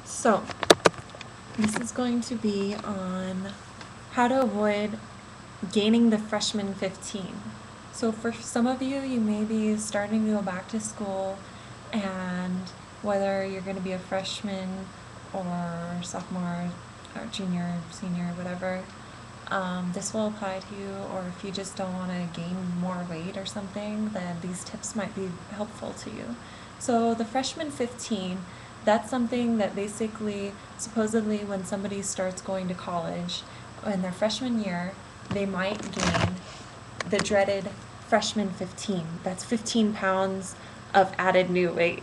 So, this is going to be on how to avoid gaining the freshman 15. So, for some of you, you may be starting to go back to school, and whether you're going to be a freshman or sophomore or junior, senior, whatever, this will apply to you. Or if you just don't want to gain more weight or something, then these tips might be helpful to you. So, the freshman 15, that's something that basically, supposedly, when somebody starts going to college in their freshman year, they might gain the dreaded freshman 15. That's 15 pounds of added new weight,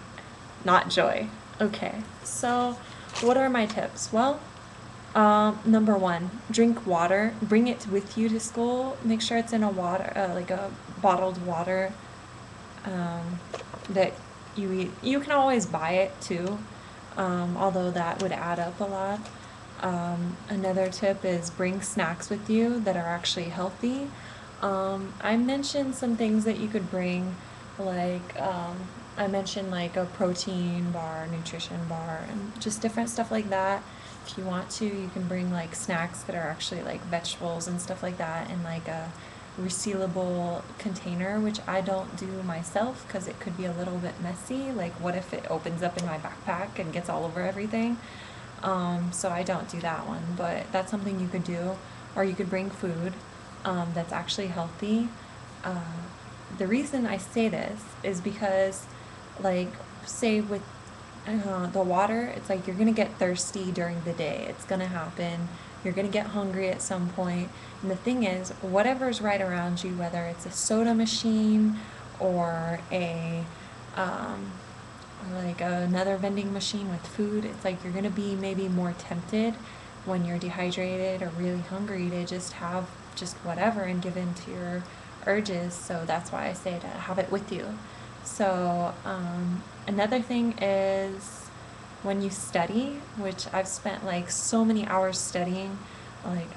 not joy. Okay, so what are my tips? Well, number one, drink water. Bring it with you to school. Make sure it's in a water, like a bottled water that you eat. You can always buy it too, although that would add up a lot. Another tip is bring snacks with you that are actually healthy. I mentioned some things that you could bring, like I mentioned like a protein bar, nutrition bar, and just different stuff like that. If you want to, you can bring like snacks that are actually like vegetables and stuff like that in like a resealable container, which I don't do myself because it could be a little bit messy. Like, what if it opens up in my backpack and gets all over everything? So I don't do that one, but that's something you could do. Or you could bring food that's actually healthy. Uh, the reason I say this is because, like, say with the water, it's like you're gonna get thirsty during the day. It's gonna happen. You're gonna get hungry at some point. And the thing is, whatever's right around you, whether it's a soda machine or a um, like another vending machine with food, it's like you're gonna be maybe more tempted when you're dehydrated or really hungry to just have just whatever and give in to your urges. So that's why I say to have it with you. So another thing is when you study, which I've spent like so many hours studying. Like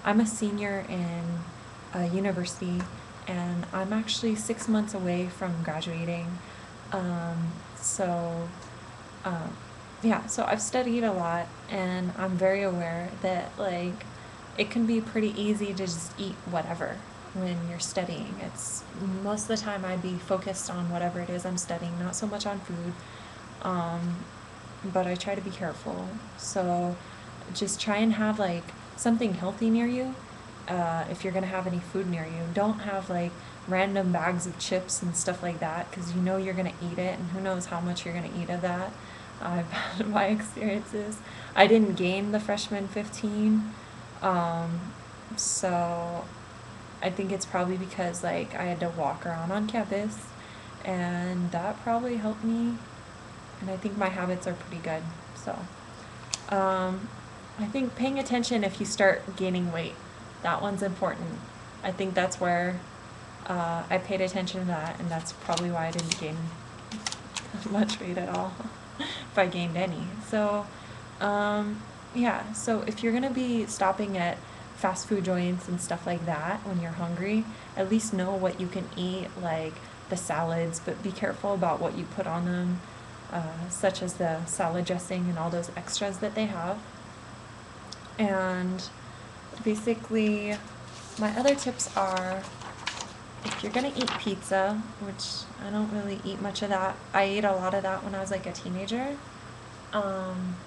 I'm a senior in a university, and I'm actually 6 months away from graduating. So um, yeah, so I've studied a lot, and I'm very aware that like it can be pretty easy to just eat whatever when you're studying. It's most of the time I'd be focused on whatever it is I'm studying, not so much on food. Um, but I try to be careful. So just try and have like something healthy near you. If you're gonna have any food near you, don't have like random bags of chips and stuff like that, because you know you're gonna eat it, and who knows how much you're gonna eat of that. I've had my experiences. I didn't gain the freshman 15, so I think it's probably because like I had to walk around on campus, and that probably helped me. And I think my habits are pretty good. So, I think paying attention if you start gaining weight, that one's important. I think that's where I paid attention to that, and that's probably why I didn't gain much weight at all, if I gained any. So, yeah, so if you're gonna be stopping at fast food joints and stuff like that when you're hungry, at least know what you can eat, like the salads, but be careful about what you put on them, such as the salad dressing and all those extras that they have. And basically, my other tips are if you're gonna eat pizza, which I don't really eat much of that, I ate a lot of that when I was like a teenager.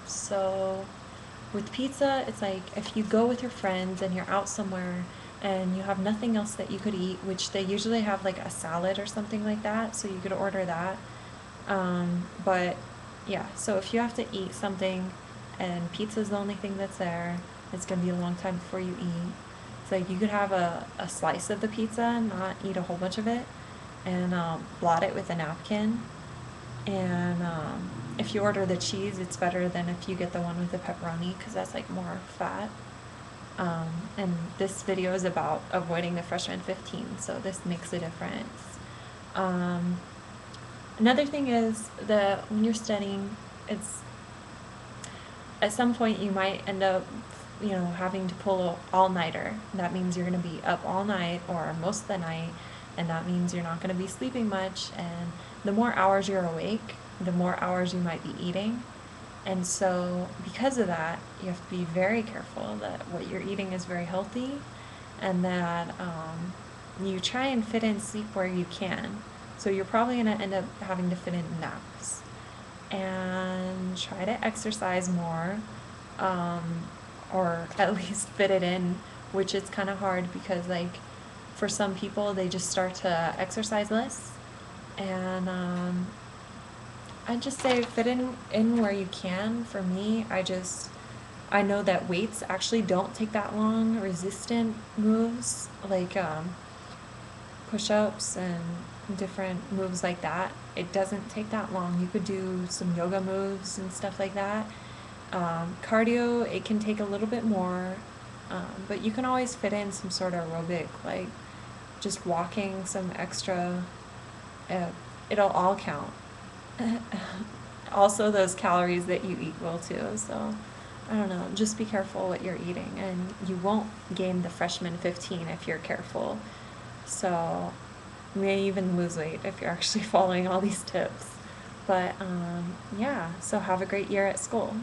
So with pizza, it's like if you go with your friends and you're out somewhere and you have nothing else that you could eat, which they usually have like a salad or something like that, so you could order that. But yeah, so if you have to eat something and pizza's the only thing that's there, it's gonna be a long time before you eat. It's like you could have a slice of the pizza and not eat a whole bunch of it, and blot it with a napkin. And if you order the cheese, it's better than if you get the one with the pepperoni, because that's like more fat. And this video is about avoiding the freshman 15, so this makes a difference. Another thing is that when you're studying, it's at some point you might end up, having to pull a all-nighter. That means you're going to be up all night or most of the night, and that means you're not going to be sleeping much. And the more hours you're awake, the more hours you might be eating. And so, because of that, you have to be very careful that what you're eating is very healthy and that you try and fit in sleep where you can. So, you're probably going to end up having to fit in naps and try to exercise more, um, or at least fit it in, which is kind of hard because, like, for some people, they just start to exercise less. And I just say fit in where you can. For me, I know that weights actually don't take that long. Resistant moves like push-ups and different moves like that, it doesn't take that long. You could do some yoga moves and stuff like that. Cardio, it can take a little bit more, but you can always fit in some sort of aerobic, like just walking some extra. Uh, it'll all count. Also, those calories that you eat will too. So, I don't know. Just be careful what you're eating, and you won't gain the freshman 15 if you're careful. So, you may even lose weight if you're actually following all these tips. But yeah, so have a great year at school.